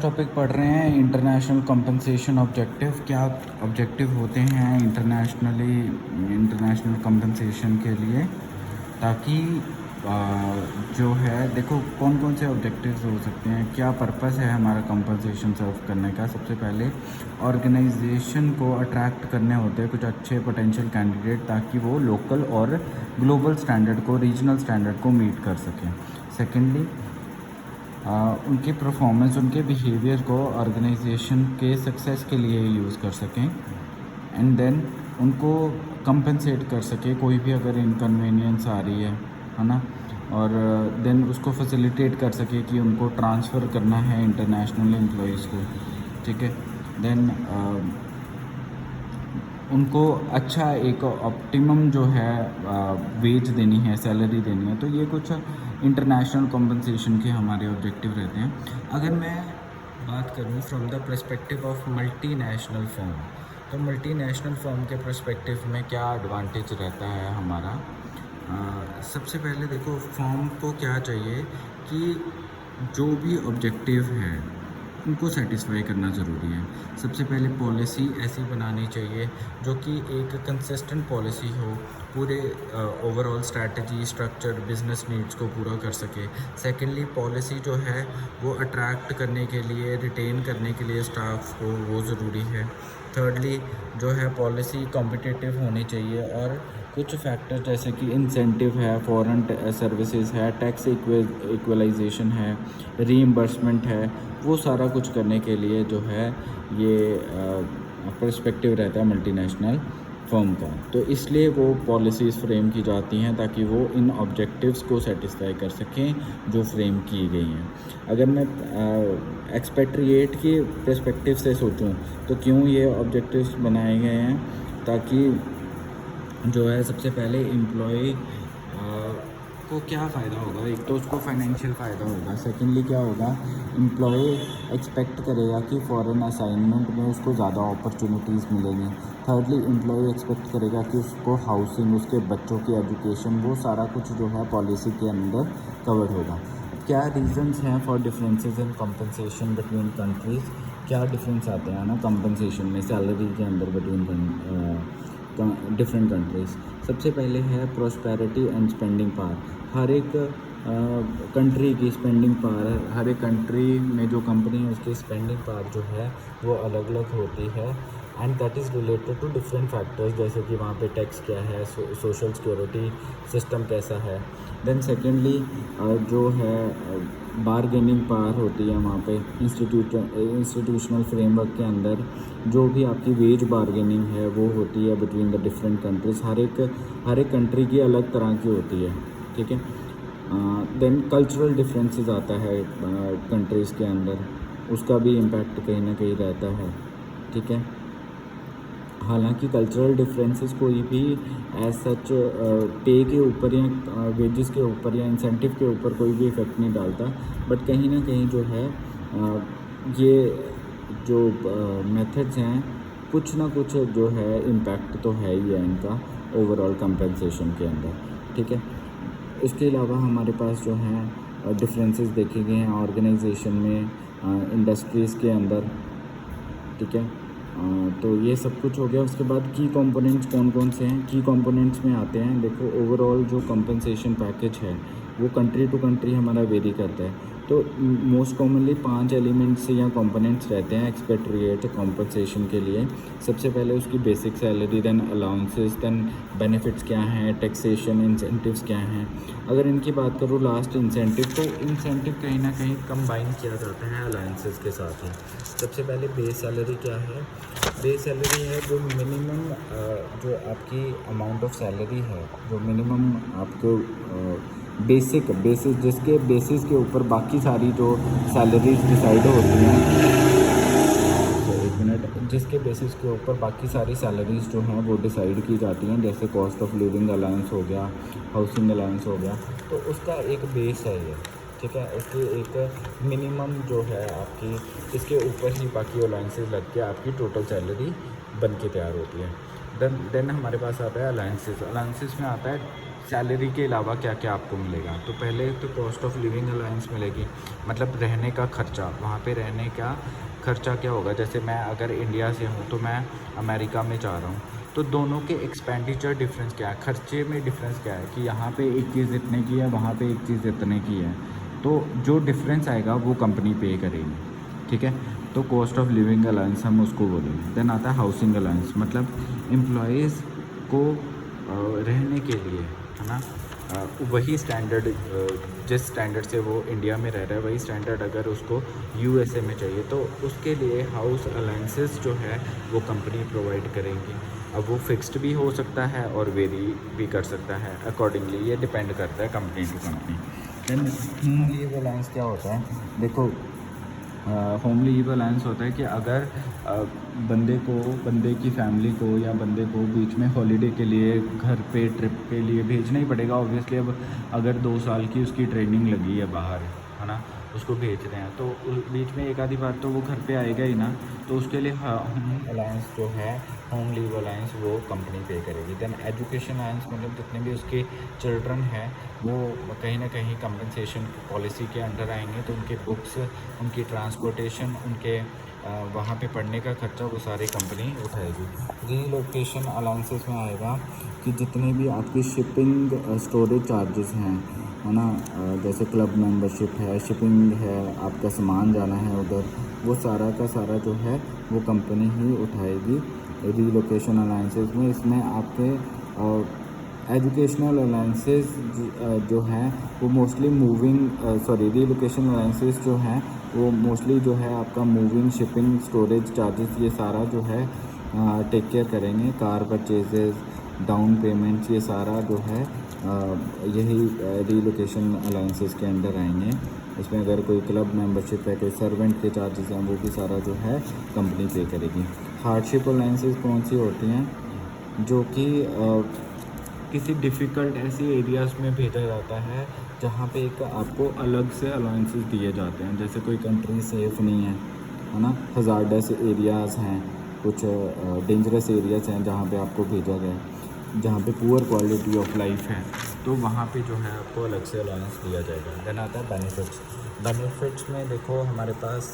Topic पढ़ रहे हैं इंटरनेशनल कंपनसेशन ऑब्जेक्टिव। क्या ऑब्जेक्टिव होते हैं इंटरनेशनल कंपनसेशन के लिए, ताकि जो है देखो कौन कौन से ऑब्जेक्टिव्स हो सकते हैं, क्या पर्पस है हमारा कंपनसेशन सर्व करने का। सबसे पहले ऑर्गेनाइजेशन को अट्रैक्ट करने होते हैं कुछ अच्छे पोटेंशियल कैंडिडेट, ताकि वो लोकल और ग्लोबल स्टैंडर्ड को, रीजनल स्टैंडर्ड को मीट कर सकें। सेकेंडली उनकी परफॉर्मेंस, उनके बिहेवियर को ऑर्गेनाइजेशन के सक्सेस के लिए यूज़ कर सकें। एंड देन उनको कंपनसेट कर सके कोई भी अगर इनकन्वीनियंस आ रही है ना, और देन उसको फैसिलिटेट कर सके कि उनको ट्रांसफ़र करना है इंटरनेशनल एम्प्लॉइज़ को। ठीक है, देन उनको अच्छा एक ऑप्टिमम जो है वेज देनी है, सैलरी देनी है। तो ये कुछ इंटरनेशनल कॉम्पनसेशन के हमारे ऑब्जेक्टिव रहते हैं। अगर मैं बात करूँ from the perspective of multinational firm, तो मल्टीनेशनल फर्म के पर्सपेक्टिव में क्या एडवांटेज रहता है हमारा। सबसे पहले देखो फर्म को क्या चाहिए कि जो भी ऑब्जेक्टिव है उनको सेटिस्फाई करना ज़रूरी है। सबसे पहले पॉलिसी ऐसी बनानी चाहिए जो कि एक कंसिस्टेंट पॉलिसी हो, पूरे overall strategy, structure, business needs को पूरा कर सके। सेकेंडली पॉलिसी जो है वो अट्रैक्ट करने के लिए, रिटेन करने के लिए स्टाफ को वो ज़रूरी है। थर्डली जो है पॉलिसी कॉम्पिटिटिव होनी चाहिए, और कुछ फैक्टर जैसे कि इंसेंटिव है, फॉरेन सर्विसेज है, टैक्स इक्वलाइजेशन है, रीइंबर्समेंट है, वो सारा कुछ करने के लिए जो है ये पर्सपेक्टिव रहता है मल्टीनेशनल फर्म का। तो इसलिए वो पॉलिसीज़ फ्रेम की जाती हैं ताकि वो इन ऑब्जेक्टिव्स को सेटिस्फाई कर सकें जो फ्रेम की गई हैं। अगर मैं एक्सपेट्रिएट के पर्सपेक्टिव से सोचूं तो क्यों ये ऑब्जेक्टिव्स बनाए गए हैं, ताकि जो है सबसे पहले एम्प्लॉय को क्या फ़ायदा होगा। एक तो उसको फाइनेंशियल फ़ायदा होगा। सेकेंडली क्या होगा, एम्प्लॉय एक्सपेक्ट करेगा कि फॉरेन असाइनमेंट में उसको ज़्यादा अपॉर्चुनिटीज़ मिलेंगी। थर्डली एम्प्लॉय एक्सपेक्ट करेगा कि उसको हाउसिंग, उसके बच्चों की एजुकेशन, वो सारा कुछ जो है पॉलिसी के अंदर कवर्ड होगा। क्या रीजंस हैं for differences in compensation between countries. क्या डिफरेंस आते हैं ना कंपनसेशन में, सैलरी के अंदर बिटवीन डिफरेंट कंट्रीज़। सबसे पहले है प्रोस्पेरिटी एंड स्पेंडिंग पावर। हर एक कंट्री की स्पेंडिंग पावर, हर एक कंट्री में जो कंपनी है उसकी स्पेंडिंग पावर जो है वो अलग अलग होती है, and that is related to different factors, जैसे कि वहाँ पे टैक्स क्या है, सोशल सिक्योरिटी सिस्टम कैसा है। देन सेकेंडली जो है बारगेनिंग पावर होती है वहाँ पे इंस्टीट्यूशनल फ्रेमवर्क के अंदर, जो भी आपकी वेज बारगेनिंग है वो होती है बिटवीन द डिफरेंट कंट्रीज़। हर एक कंट्री की अलग तरह की होती है। ठीक है, देन कल्चरल डिफरेंसेस आता है कंट्रीज़ के अंदर, उसका भी इम्पैक्ट कहीं ना कहीं रहता है। ठीक है, हालांकि कल्चरल डिफरेंसेस कोई भी एज सच पे के ऊपर या वेजेस के ऊपर या इंसेंटिव के ऊपर कोई भी इफ़ेक्ट नहीं डालता, बट कहीं ना कहीं जो है ये जो मेथड्स हैं कुछ ना कुछ जो है इम्पैक्ट तो है ही है इनका ओवरऑल कंपनसेशन के अंदर। ठीक है, इसके अलावा हमारे पास जो हैं डिफरेंसेस देखे गए हैं ऑर्गेनाइजेशन में, इंडस्ट्रीज़ के अंदर। ठीक है, तो ये सब कुछ हो गया। उसके बाद की कंपोनेंट्स कौन कौन से हैं, की कंपोनेंट्स में आते हैं। देखो ओवरऑल जो कंपनसेशन पैकेज है वो कंट्री टू कंट्री हमारा वेरी करता है। तो मोस्ट कॉमनली 5 एलिमेंट्स या कंपोनेंट्स रहते हैं एक्सपेट्रिएट कंपनसेशन के लिए। सबसे पहले उसकी basic salary, then allowances, then benefits क्या हैं, टैक्सेशन, इंसेंटिव्स क्या हैं। अगर इनकी बात करूँ लास्ट इंसेंटिव, तो इंसेंटिव कहीं ना कहीं कंबाइन किया जाता है अलाउंसेस के साथ ही। सबसे पहले बेस सैलरी क्या है, बेस सैलरी है जो मिनिमम जो आपकी अमाउंट ऑफ सैलरी है, जो मिनिमम आपको बेसिस जिसके बेसिस के ऊपर बाकी सारी जो सैलरीज डिसाइड होती हैं, तो एक मिनट, जिसके बेसिस के ऊपर बाकी सारी सैलरीज जो हैं वो डिसाइड की जाती हैं, जैसे कॉस्ट ऑफ लिविंग अलाउंस हो गया, हाउसिंग अलाउंस हो गया, तो उसका एक बेस है ये। ठीक है, उसकी एक मिनिमम जो है आपकी, इसके ऊपर ही बाकी अलाउंसेस लग के आपकी टोटल सैलरी बन के तैयार होती है। देन हमारे पास आता है अलाउंसेस। अलाउंसेस में आता है सैलरी के अलावा क्या क्या आपको मिलेगा। तो पहले तो कॉस्ट ऑफ लिविंग अलाउंस मिलेगी, मतलब रहने का खर्चा, वहाँ पे रहने का खर्चा क्या होगा। जैसे मैं अगर इंडिया से हूँ तो मैं अमेरिका में जा रहा हूँ, तो दोनों के एक्सपेंडिचर डिफरेंस क्या है, खर्चे में डिफरेंस क्या है कि यहाँ पे एक चीज़ इतने की है, वहाँ पे एक चीज़ इतने की है। तो जो डिफरेंस आएगा वो कंपनी पे करेगी, ठीक है। तो कॉस्ट ऑफ लिविंग अलाउंस हम उसको बोलेंगे। देन आता है हाउसिंग अलाउंस, मतलब एम्प्लॉयज़ को रहने के लिए, है ना, वही स्टैंडर्ड, जिस स्टैंडर्ड से वो इंडिया में रह रहा है वही स्टैंडर्ड अगर उसको यूएसए में चाहिए तो उसके लिए हाउस अलाउंसेस जो है वो कंपनी प्रोवाइड करेंगी। अब वो फिक्स्ड भी हो सकता है और वेरी भी कर सकता है अकॉर्डिंगली, ये डिपेंड करता है company to company. Then home leave allowance क्या होता है, देखो होम लीव अलाउंस होता है कि अगर बंदे की फैमिली को या बंदे को बीच में हॉलीडे के लिए घर पे ट्रिप के लिए भेजना ही पड़ेगा ऑब्वियसली। अब अगर 2 साल की उसकी ट्रेनिंग लगी है बाहर, है ना, उसको भेज रहे हैं तो बीच में एक आधी बार तो वो घर पे आएगा ही ना, तो उसके लिए होम अलाउंस जो है, होम लीव अलाउंस वो कंपनी पे करेगी। देन एजुकेशन अलाउंस, मतलब जितने भी उसके चिल्ड्रन हैं वो कहीं ना कहीं कंपनसेशन पॉलिसी के अंडर आएंगे, तो उनके बुक्स, उनकी ट्रांसपोर्टेशन, उनके वहाँ पे पढ़ने का खर्चा वो सारी कंपनी उठाएगी। रीलोकेशन अलाउंसेस में आएगा कि जितने भी आपकी शिपिंग स्टोरेज चार्जेस हैं, है ना, जैसे क्लब मेंबरशिप है, शिपिंग है, आपका सामान जाना है उधर, वो सारा का सारा जो है वो कंपनी ही उठाएगी रीलोकेशन अलाउंसेस में। इसमें आपके एजुकेशनल अलाउंसेस जो हैं वो मोस्टली रीलोकेशन अलाउंसेस जो हैं वो मोस्टली जो है आपका मूविंग, शिपिंग, स्टोरेज चार्जेस, ये सारा जो है टेक केयर करेंगे। कार परचेजेस, डाउन पेमेंट्स, ये सारा जो है यही रीलोकेशन अलाउंसेस के अंडर आएंगे। इसमें अगर कोई क्लब मेंबरशिप है, कोई सर्वेंट के चार्जेस हैं, वो भी सारा जो है कंपनी पे करेगी। हार्डशिप अलाउंसेस कौन सी होती हैं, जो कि किसी डिफ़िकल्ट ऐसी एरियाज़ में भेजा जाता है जहाँ पे एक आपको अलग से अलाउंसेस दिए जाते हैं। जैसे कोई कंट्री सेफ़ नहीं है ना, हज़ार्डस एरियाज़ हैं, कुछ डेंजरस एरियाज़ हैं जहाँ पे आपको भेजा गया है, जहाँ पे पुअर क्वालिटी ऑफ लाइफ है, तो वहाँ पे जो है आपको अलग से अलाउंस दिया जाएगा। देन आता है बेनिफिट्स। बेनिफिट्स में देखो हमारे पास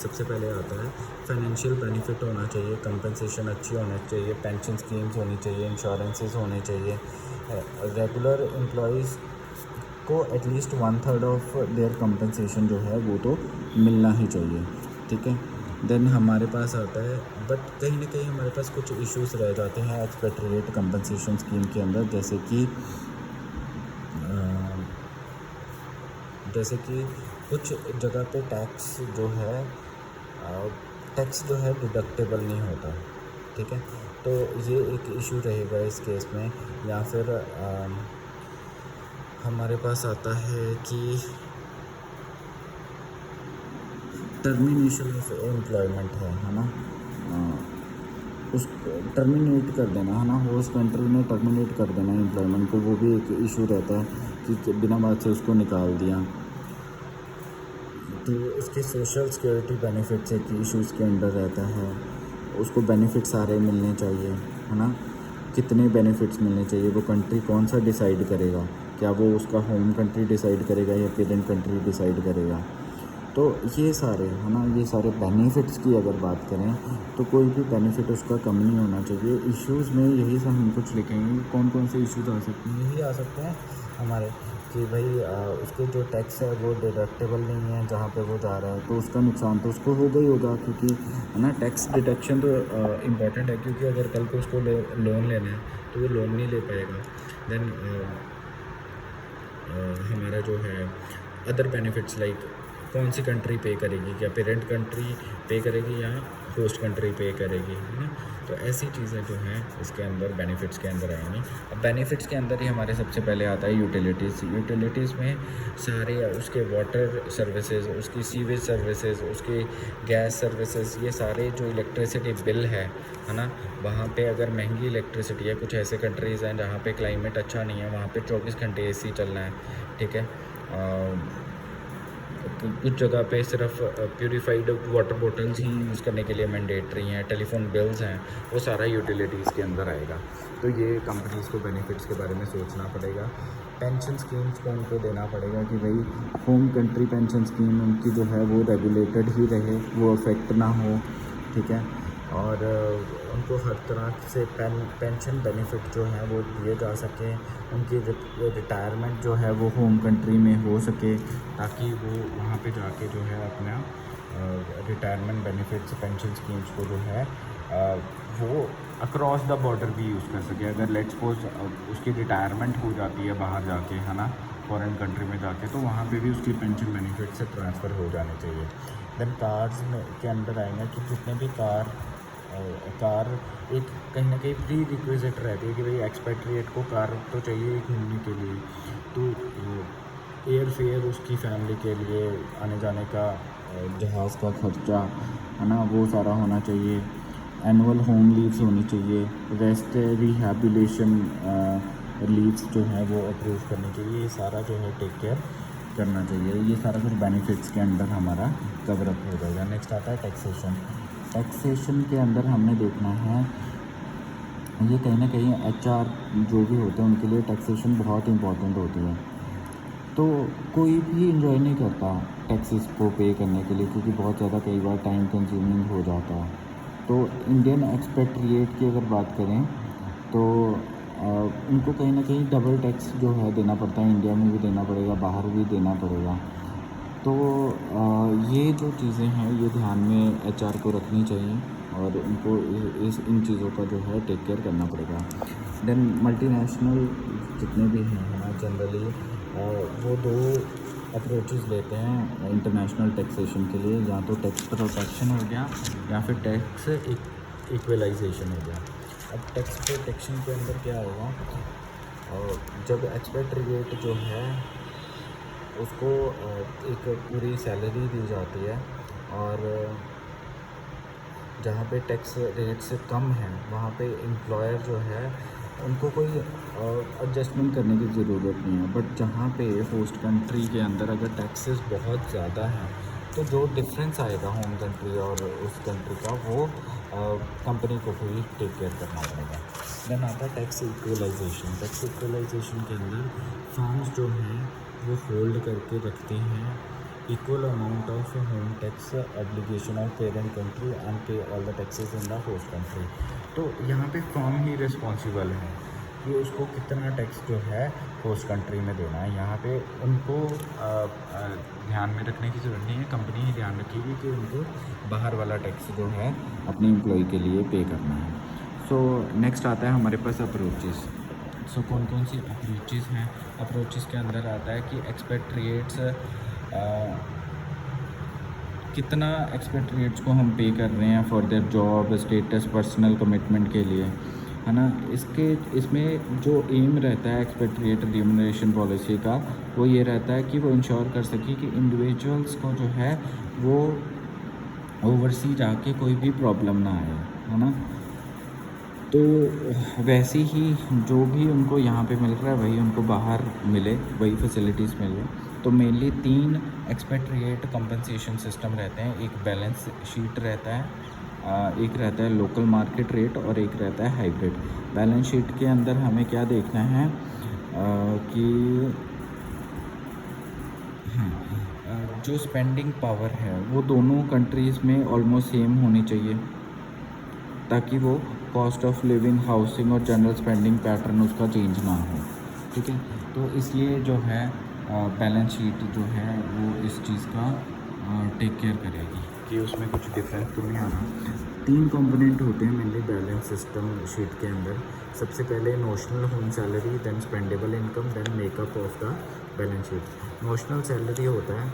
सबसे पहले आता है फाइनेंशियल बेनिफिट होना चाहिए, कंपनसेशन अच्छी होनी चाहिए, पेंशन स्कीम्स होनी चाहिए, इंश्योरेंसेस होने चाहिए। रेगुलर एम्प्लॉयज़ को एटलीस्ट 1/3 ऑफ देयर कंपनसेशन जो है वो तो मिलना ही चाहिए, ठीक है। देन हमारे पास आता है, बट कहीं ना कहीं हमारे पास कुछ इश्यूज रह जाते हैं एक्सपेट्रिएट कंपनसेशन स्कीम के अंदर, जैसे कि कुछ जगह पे टैक्स जो है डिडक्टेबल नहीं होता, ठीक है। तो ये एक इशू रहेगा इस केस में। या फिर हमारे पास आता है कि टर्मिनेशन ऑफ एम्प्लॉयमेंट है ना, उस टर्मिनेट कर देना, है ना, होस्ट कंट्री में टर्मिनेट कर देना एम्प्लॉयमेंट को, वो भी एक इशू रहता है कि बिना बात से उसको निकाल दिया। तो उसके सोशल सिक्योरिटी बेनिफिट्स एक इश्यूज़ के अंडर रहता है, उसको बेनिफिट सारे मिलने चाहिए, है ना। कितने बेनिफिट्स मिलने चाहिए वो कंट्री कौन सा डिसाइड करेगा, क्या वो उसका होम कंट्री डिसाइड करेगा या पेरेंट कंट्री डिसाइड करेगा। तो ये सारे, है ना, ये सारे बेनिफिट्स की अगर बात करें तो कोई भी बेनिफिट उसका कम नहीं होना चाहिए। इश्यूज़ में यही सब हम कुछ लिखेंगे, कौन कौन से इश्यूज़ आ सकते हैं, यही आ सकते हैं हमारे कि भाई उसके जो टैक्स है वो डिडक्टेबल नहीं है जहाँ पे वो जा रहा है, तो उसका नुकसान तो उसको होगा ही होगा, क्योंकि है ना, टैक्स डिडक्शन तो इम्पॉर्टेंट है, क्योंकि अगर कल को उसको लोन लेना है तो वो लोन नहीं ले पाएगा। देन हमारा जो है अदर बेनिफिट्स लाइक कौन सी कंट्री पे करेगी, क्या पेरेंट कंट्री पे करेगी या होस्ट कंट्री पे करेगी, है ना। तो ऐसी चीज़ें जो हैं इसके अंदर बेनिफिट्स के अंदर आएंगी। अब बेनिफिट्स के अंदर ही हमारे सबसे पहले आता है यूटिलिटीज़ में सारे उसके वाटर सर्विसेज, उसकी सीवेज सर्विसेज, उसकी गैस सर्विसेज, ये सारे जो इलेक्ट्रिसिटी बिल है ना, वहाँ पे अगर महंगी इलेक्ट्रिसिटी है, कुछ ऐसे कंट्रीज़ हैं जहाँ पे क्लाइमेट अच्छा नहीं है, वहाँ पे 24 घंटे AC चलना है, ठीक है। कुछ जगह पे सिर्फ प्यूरिफाइड वाटर बॉटल्स ही यूज़ करने के लिए मैंडेटरी हैं, टेलीफोन बिल्स हैं, वो सारा यूटिलिटीज़ के अंदर आएगा। तो ये कंपनीज़ को बेनिफिट्स के बारे में सोचना पड़ेगा। पेंशन स्कीम्स को उनको देना पड़ेगा कि भाई होम कंट्री पेंशन स्कीम उनकी जो है वो रेगुलेटेड ही रहे, वो अफेक्ट ना हो, ठीक है। और उनको हर तरह से पेंशन बेनिफिट जो हैं वो दिए जा सकें, उनकी रिटायरमेंट जो है वो होम कंट्री में हो सके, ताकि वो वहाँ पे जाके जो है अपना रिटायरमेंट बेनिफिट्स पेंशन स्कीम्स को जो है वो अक्रॉस द बॉर्डर भी यूज़ कर सके। अगर लेट्स सपोज उसकी रिटायरमेंट हो जाती है बाहर जाके, है ना, फॉरेन कंट्री में जाके, तो वहाँ पे भी उसकी पेंशन बेनिफिट से ट्रांसफ़र हो जाने चाहिए। देन कार्स में के अंदर आएंगे कि जितने भी कार एक कहीं ना कहीं प्री रिक्विजिट रहती है कि भाई एक्सपेट्रिएट को कार तो चाहिए घूमने के लिए, तो एयर फेयर उसकी फैमिली के लिए आने जाने का, जहाज़ का खर्चा, है ना, वो सारा होना चाहिए। एनुअल होम लीव्स होनी चाहिए, रेस्ट रिहैबिलिटेशन लीव्स जो है वो अप्रूव करनी चाहिए। ये सारा जो है टेक केयर करना चाहिए। ये सारा कुछ बेनिफिट्स के अंदर हमारा कवर अप हो जाएगा। नेक्स्ट आता है टैक्सेशन। टैक्सेशन के अंदर हमने देखना है, ये कहीं ना कहीं HR जो भी होते हैं उनके लिए टैक्सेशन बहुत इंपॉर्टेंट होती है। तो कोई भी इंजॉय नहीं करता टैक्सेस को पे करने के लिए, क्योंकि बहुत ज़्यादा कई बार टाइम कंज्यूमिंग हो जाता है। तो इंडियन एक्सपेट्रिएट की अगर बात करें तो उनको कहीं ना कहीं डबल टैक्स जो है देना पड़ता है, इंडिया में भी देना पड़ेगा, बाहर भी देना पड़ेगा। तो ये जो चीज़ें हैं ये ध्यान में HR को रखनी चाहिए और उनको इन चीज़ों का जो है टेक केयर करना पड़ेगा। देन मल्टीनेशनल जितने भी हैं जनरली वो दो अप्रोचेस लेते हैं इंटरनेशनल टैक्सेशन के लिए, या तो टैक्स प्रोटेक्शन हो गया या फिर टैक्स इक्वलाइजेशन हो गया। अब टैक्स प्रोटेक्शन के अंदर क्या होगा, और जब एक्सपेट्रिएट जो है उसको एक पूरी सैलरी दी जाती है और जहाँ पे टैक्स रेट से कम है वहाँ पे एम्प्लॉयर जो है उनको कोई एडजस्टमेंट करने की ज़रूरत नहीं है। बट जहाँ पे होस्ट कंट्री के अंदर अगर टैक्सेस बहुत ज़्यादा हैं तो जो डिफरेंस आएगा होम कंट्री और उस कंट्री का वो कंपनी को भी टेक केयर करना पड़ेगा। देन आता है टैक्स इक्वलाइजेशन। टैक्स इक्वलाइजेशन के अंदर फर्म्स जो हैं वो होल्ड करके रखते हैं equal amount of home tax obligation of parent country and pay all the taxes in the host country. तो यहाँ पे फर्म ही रिस्पॉन्सिबल है कि उसको कितना टैक्स जो है होस्ट कंट्री में देना है। यहाँ पे उनको ध्यान में रखने की ज़रूरत नहीं है, कंपनी ही ध्यान रखेगी कि उनको बाहर वाला टैक्स जो है अपने एम्प्लॉय के लिए पे करना है। सो नेक्स्ट आता है हमारे पास अप्रोचेस। सो कौन कौन सी अप्रोचेस हैं। अप्रोचेस के अंदर आता है कि एक्सपेट्रिएट्स कितना एक्सपेट्रिएट्स को हम पे कर रहे हैं for their job status personal commitment के लिए, है ना। इसमें जो एम रहता है एक्सपेट्रिएट रिम्यूनरेशन पॉलिसी का वो ये रहता है कि वो इंश्योर कर सके कि इंडिविजुअल्स को जो है वो ओवरसी जाके कोई भी प्रॉब्लम ना आए, है ना। तो वैसे ही जो भी उनको यहाँ पे मिल रहा है वही उनको बाहर मिले, वही फैसिलिटीज़ मिले। तो मेनली 3 एक्सपेट्रिएट कंपनसेशन सिस्टम रहते हैं। एक बैलेंस शीट रहता है, एक रहता है लोकल मार्केट रेट और एक रहता है हाइब्रिड। बैलेंस शीट के अंदर हमें क्या देखना है कि जो स्पेंडिंग पावर है वो दोनों कंट्रीज़ में ऑलमोस्ट सेम होनी चाहिए, ताकि वो कॉस्ट ऑफ लिविंग, हाउसिंग और जनरल स्पेंडिंग पैटर्न उसका चेंज ना हो, ठीक है। तो इसलिए जो है बैलेंस शीट जो है वो इस चीज़ का टेक केयर करेगी कि उसमें कुछ डिफरेंस तो नहीं आना। 3 कंपोनेंट होते हैं मेनली बैलेंस सिस्टम शीट के अंदर। सबसे पहले notional home salary, then spendable income, then makeup of the balance sheet. Notional salary होता है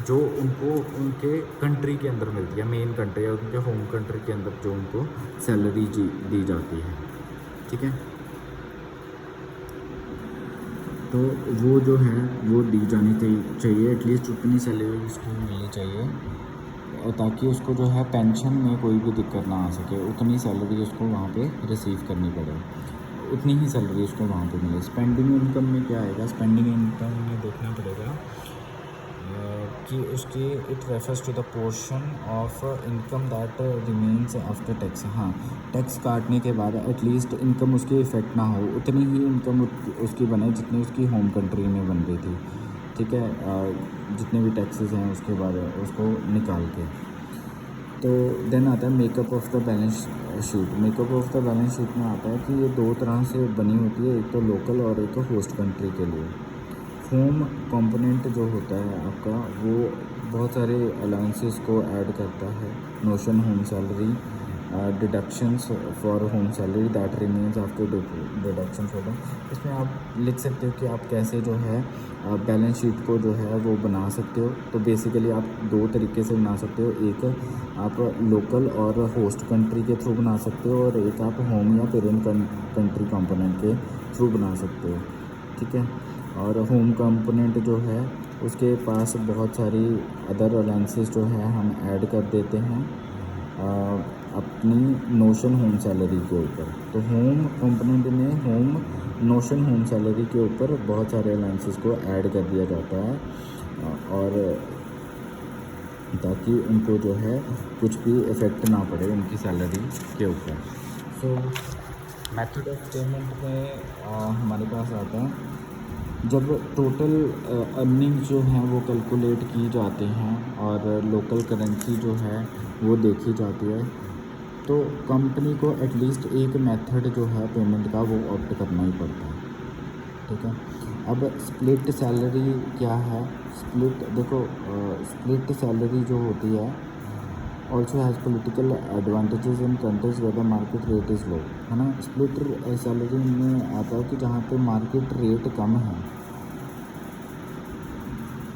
जो उनको उनके कंट्री के अंदर मिलती है, मेन कंट्री या उनके होम कंट्री के अंदर जो उनको सैलरी दी जाती है, ठीक है। तो वो जो है वो दी जानी चाहिए, एटलीस्ट उतनी सैलरी उसको मिलनी चाहिए, और ताकि उसको जो है पेंशन में कोई भी दिक्कत ना आ सके। उतनी सैलरी उसको वहाँ पे रिसीव करनी पड़े, उतनी ही सैलरी उसको वहाँ पे मिले। स्पेंडिंग इनकम में क्या आएगा, स्पेंडिंग इनकम में देखना पड़ेगा कि उसकी it refers to the portion of income that remains after tax. हाँ, टैक्स काटने के बाद एटलीस्ट इनकम उसकी इफ़ेक्ट ना हो, उतनी ही इनकम उसकी बने जितनी उसकी होम कंट्री में बन रही थी। ठीक है, जितने भी टैक्सेस हैं उसके बाद उसको निकाल के। तो देन आता है makeup of the balance sheet. Makeup of the balance sheet में आता है कि ये दो तरह से बनी होती है, एक तो लोकल और एक तो होस्ट कंट्री के लिए। होम कंपोनेंट जो होता है आपका, वो बहुत सारे अलाउंसेस को ऐड करता है। Notion home salary, deductions for home salary that remains after deduction for the. इसमें आप लिख सकते हो कि आप कैसे जो है बैलेंस शीट को जो है वो बना सकते हो। तो बेसिकली आप दो तरीके से बना सकते हो, एक आप लोकल और होस्ट कंट्री के थ्रू बना सकते हो, और एक आप होम या पेरेंट कंट्री कंपोनेंट के थ्रू बना सकते हो। ठीक है, और होम कंपोनेंट जो है उसके पास बहुत सारी अदर अलाउंसेस जो है हम ऐड कर देते हैं अपनी नोशन होम सैलरी के ऊपर। तो होम कंपोनेंट में नोशन होम सैलरी के ऊपर बहुत सारे अलाउंसेस को ऐड कर दिया जाता है, और ताकि उनको जो है कुछ भी इफ़ेक्ट ना पड़े उनकी सैलरी के ऊपर। सो मेथड ऑफ पेमेंट में हमारे पास आता है जब टोटल अर्निंग जो हैं वो कैलकुलेट की जाते हैं और लोकल करेंसी जो है वो देखी जाती है, तो कंपनी को एटलीस्ट एक मेथड जो है पेमेंट का वो ऑप्ट करना ही पड़ता है। ठीक है, अब स्प्लिट सैलरी क्या है? स्प्लिट देखो, स्प्लिट सैलरी जो होती है also has political advantages in countries where the market rate is low, है ना। स्प्लिट सैलरी में आता है कि जहाँ पे मार्केट रेट कम है,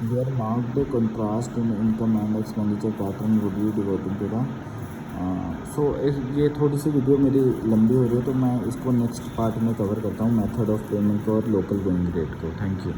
where marked contrast in income and expenditure pattern would be devoting to the. So ये थोड़ी सी वीडियो मेरी लंबी हो रही है, तो मैं इसको नेक्स्ट पार्ट में कवर करता हूँ, मेथड ऑफ पेमेंट को और लोकल गोइंग रेट को। Thank you.